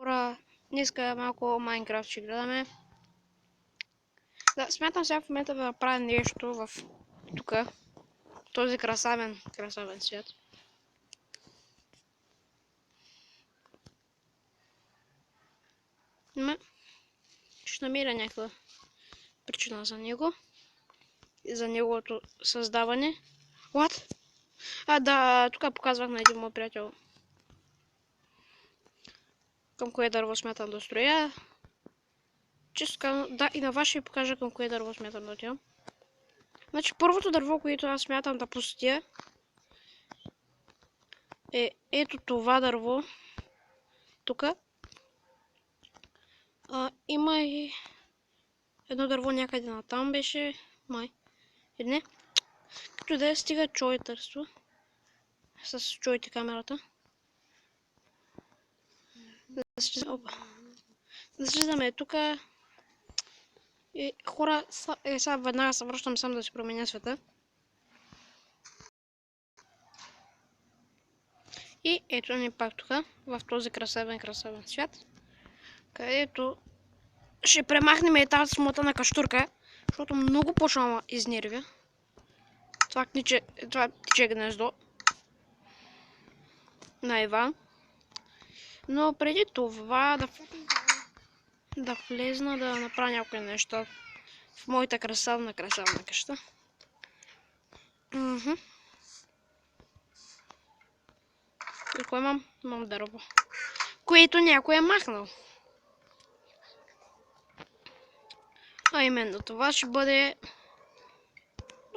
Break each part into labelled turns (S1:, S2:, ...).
S1: Хора, днеска малко Майнкрафт ще гледаме. Да, смятам сега в момента да направя нещо в тука, този красавен свят. Ще намеря някаква причина за него и за неговото създаване. What? Да, тук показвах на един мой приятел към кое дърво смятам да строя. Често казвам, да, и на вас ще покажа към кое дърво смятам да отивам. Значи първото дърво, което аз смятам да посетя, е ето това дърво. Тук. Има и едно дърво някъде на там беше. Май. Не. Като да стига чойтърство. С чуйте камерата. Да слизаме тук. И хора, сега веднага се връщам сам да си променя света. И ето ни пак тук, в този красавен свят, където ще премахнем и тази смотана каштурка, защото много почва ма изнервя. Това птиче гнездо на Иван. Но преди това да влезна да направя някои неща в моята красавна къща. И кое имам? Имам дърво, което някой е махнал. А именно това ще бъде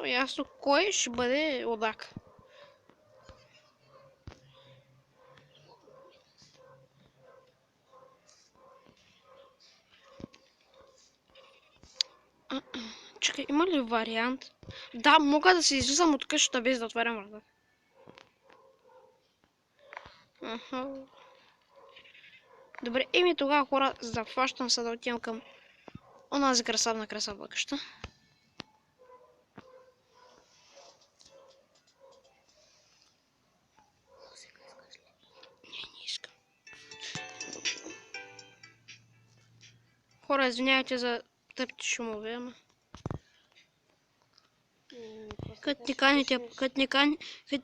S1: ясно кой ще бъде Одак. Чакай, има ли вариант? Да, мога да се излизам от къщата без да отварям врата. Добре, еми тогава хора, захващам се да отивам към онази красавна къща. Не искам. Хора, извинявайте за тъпите шумове, ама. Като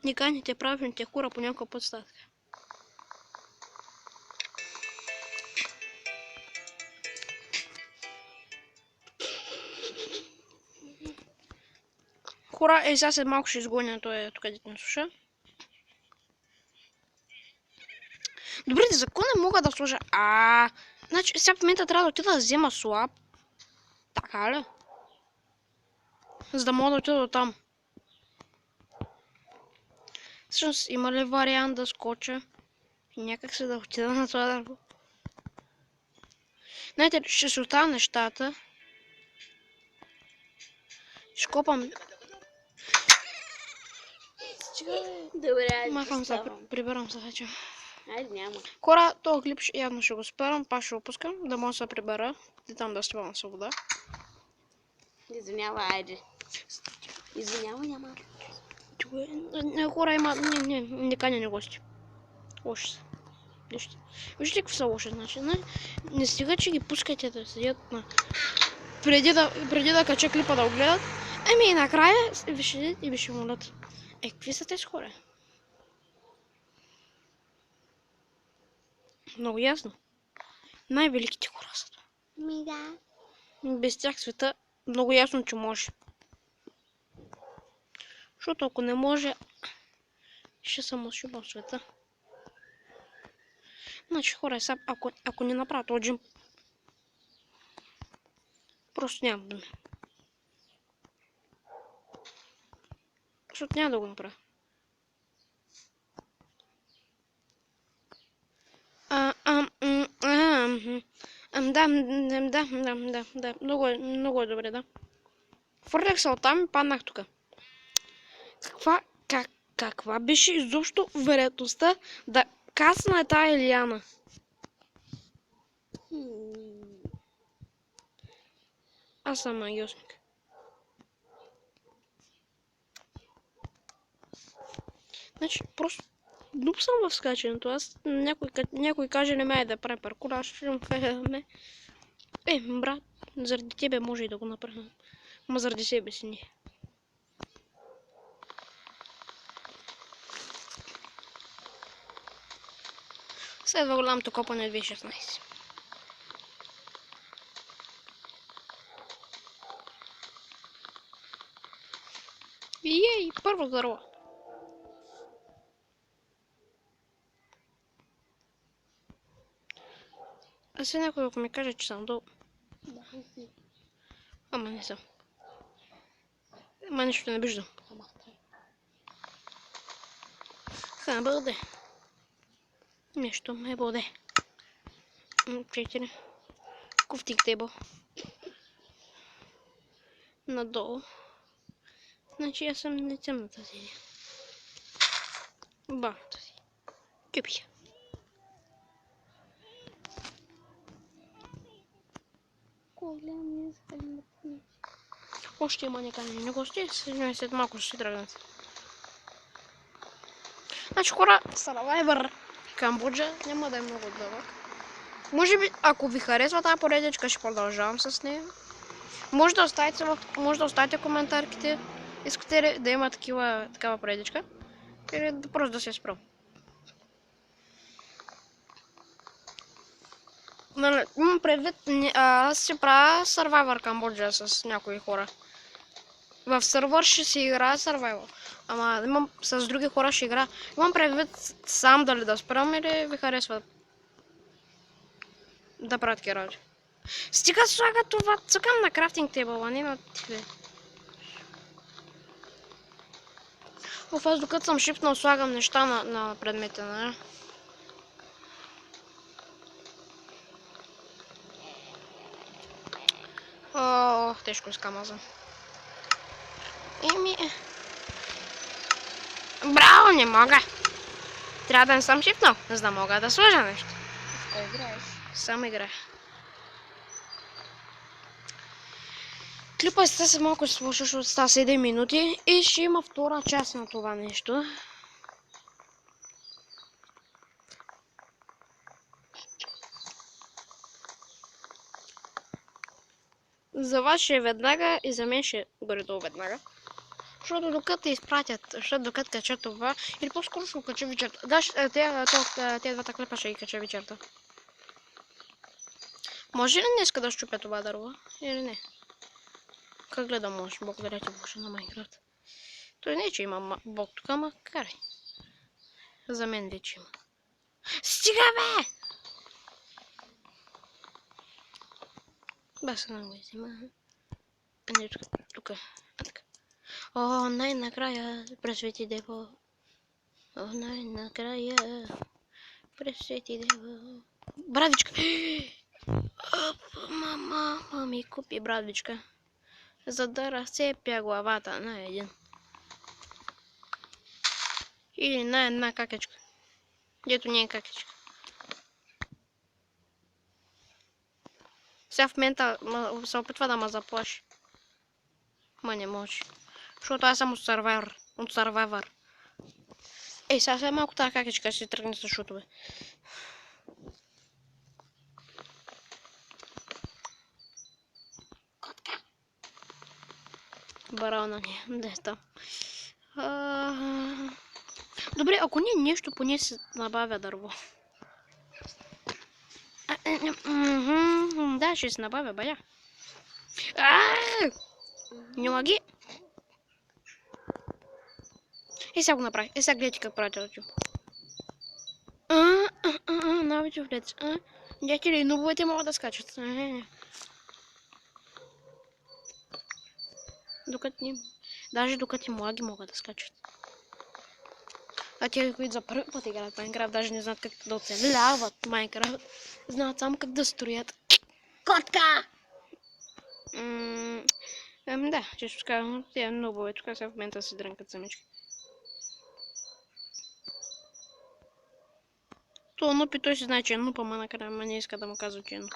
S1: ни каните правилните хора по някаква път става така. Хора, сега след малко ще изгоня той тук, където не слуша. Добре, за какво не мога да сложа? Значи сега в момента трябва да отида да взема слаб. Така ли? За да мога да отида до там. Всъщност има ли вариант да скоча и някак се да отида на това дърво? Знаете, ще се оставя нещата. Ще копам.
S2: Добре,
S1: махам се, прибирам се вече.
S2: Айде, няма.
S1: Хора, този клип явно ще го спирам, пак ще го пускам, да мога да се прибера и там да стива на свобода.
S2: Извинявай, айде. Извинявай, няма.
S1: Хора има... Не каня гости. Лоши са. Вижте какви са лоши, значи. Не стига, че ги пускате да седят на... Преди да кача клипа да го гледат. Ами и накрая ви ще и ви ще молят. Какви са тези хора? Много ясно. Най-великите хора са това.
S2: Да.
S1: Без тях света много ясно, че може. Защото ако не може, ще съм ошибал света. Значи хора, сега, ако не направя този джим, просто няма да ме. Защото няма да го направя. Да. Много е добре, да. Фърлях се оттам и паднах тук. Каква беше изобщо вероятността да касна тая лиана? Аз съм магиосник. Значи, просто Нуп съм в скачането. Аз някой каже не ме да прави паркур, аз ще му кажа не. Брат, заради тебе може и да го направим. Ма заради себе си не. Следва голямото копане 2016. Ей, първо дърво. А сега някой ако ми каже, че съм долу.
S2: Да, си.
S1: Ама не съм. Ама нищо не виждам.
S2: Ама стай.
S1: Ха, бъде. Нещо ме бъде. 4. Кофтик тебо. Надолу. Значи аз съм не съм на тази линия. Бахта си. Кюпи.
S2: Голям искам.
S1: Още има неканени гости. След малко ще си тръгнат. Значи хора, Survivor Камбоджа няма да е много дълъг. Може би, ако ви харесва тази поредичка, ще продължавам с нея. Може да оставите коментарите. Искате ли да има такава поредичка? Или просто да се спрем. Имам предвид, аз си правя Survivor Камбоджа с някои хора. В сервер ще си играя Survivor. Ама имам с други хора ще играя. Имам предвид сам дали да спрем или ви харесва да правя такива работи. Стига слага това, цъкам на крафтинг тейбъла, не на тебе. Аз докато съм шипнал слагам неща на предмета, не? Ох, тежко изкамазам. Браво, не мога. Трябва да не съм шипнал, за да мога да сложа нещо.
S2: Кой играеш?
S1: Сам играя. Клипа сте се малко слушаш от 7 минути и ще има втора част на това нещо. За вас ще е веднага и за мен ще е горе-долу веднага. Защото докато изпратят, докато качат това, или по-скоро ще го кача вечерта. Да, тези двата клипа ще ги кача вечерта. Може ли днеска да щупя това дърво? Или не? Как гледам може? Благодаря ти, Боже, на Майнкрафт. Той не е, че има бог тук, ама карай. За мен вече има. Стига, бе! Ба се го взима. Не, тук. О, най-накрая пресвети дево. О, най-накрая пресвети дево. Брадичка! Мама ми купи брадичка. За да разцепя главата на един. Или на една какечка. Дето не е какечка. Сега в момента се опитва да ме заплаши. Ма не може. Защото аз съм от Survivor. Ей, сега малко тази какечка ще се тръгне с шутове.
S2: Котка.
S1: Барона ни. Да е там. Добре, ако не нещо, поне се набавя дърво. Да, ще се набавя, бая. Няма ги. Сега го направи. Сега гледайте как правя този. Навече влез. Дядите ли, нубовете могат да скачат. Даже докато и млади могат да скачат. А те, които за първи път играят Майнкрафт, даже не знаят как да оцеляват Майнкрафт. Знаят само как да строят.
S2: Котка!
S1: Да, често казвам, те нубове тук сега в момента си дрънкат самички. То нуп и той си знае, че е нуп, ама накрая не иска да му казва, че е нуп.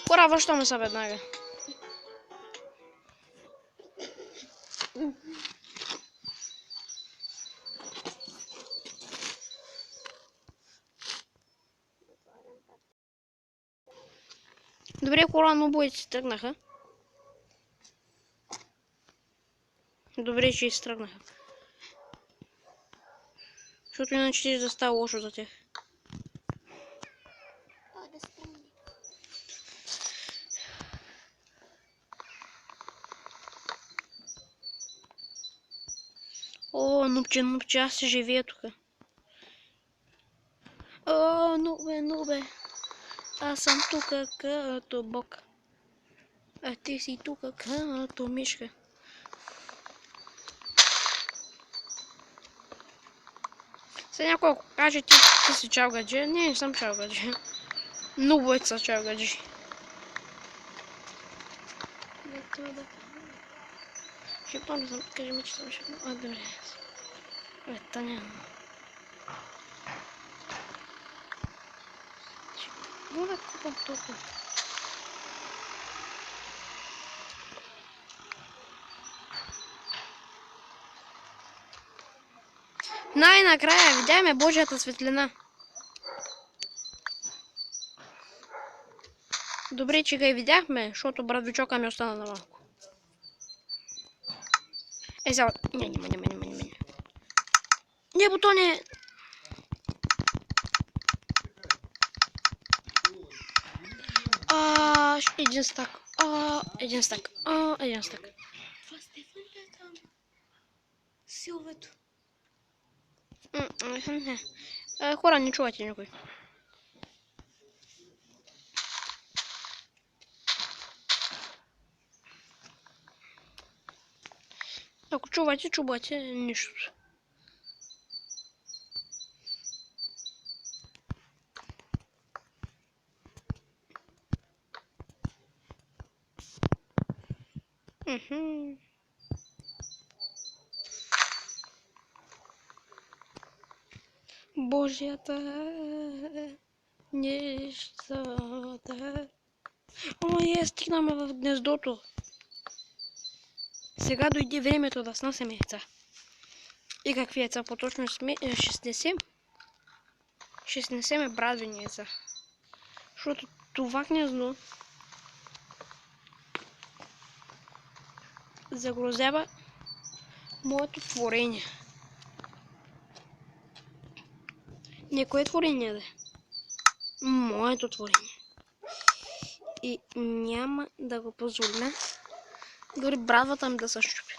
S1: Хора, връщаме се веднага. Добре, хора, нубовете си тръгнаха. Добре, че изтръгнаха. Защото иначе ще да става лошо за тях. О, нупче, аз се живея тук. О, нубе. Аз съм тук като бог. А ти си тук като мишка. Сега някой ако каже ти си чалгаджи. Не съм чалгаджи. Нубовете са чалгаджи. Ще помня съм, кажи ми, че съм ще... А, добре. Та няма. Мога да купам толкова. Най-накрая видяме Божията светлина. Добре, че ga и видяхме, защото брадвичока ми остана на малко. Е, сега... Няма. Не, бутоне! Един стак. Един стак. Един стак.
S2: Това Стефан ли е там? Силвето.
S1: Хора, не чувате никой. Ако чувате нищо. Божията нещата. Стигнаме в гнездото. Сега дойде времето да снасяме яйца. И какви яйца по-точно сме? Ще снесеме брадвени яйца. Защото това гнездо загрозява моето творение. Некое творение да е. Моето творение. И няма да го позволя дори брадвата ми да се щупи.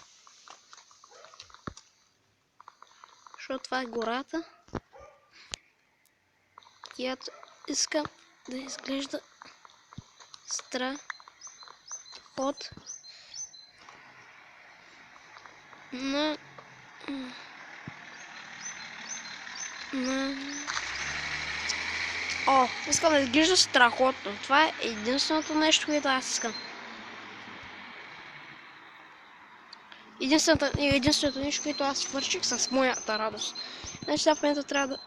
S1: Защото това е гората, която искам да изглежда страхотно. Искам да изглежда страхотно. Това е единственото нещо, което аз искам. Единственото нещо, което аз свърших с моята радост. Значи сега в момента трябва да...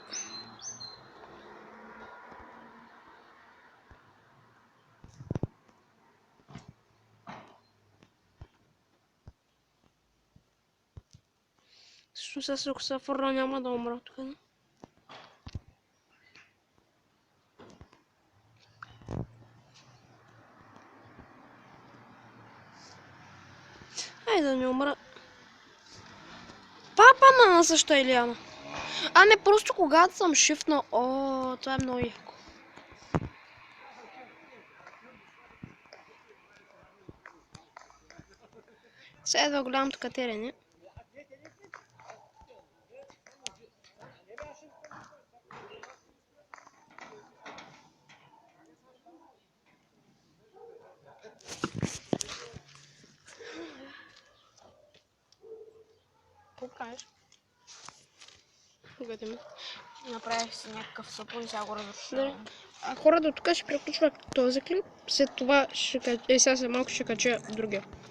S1: Всъщност ако се фърля няма да умра тук. Айде да не умра. Папа на също Илияна. Не, просто когато съм шифнал. Това е много яко. Сега идва голямото катерене. Покажеш. Направих си някакъв сапун и сега го разрушавам. Хора, до тук ще приключва този клип. След това сега малко ще кача другия.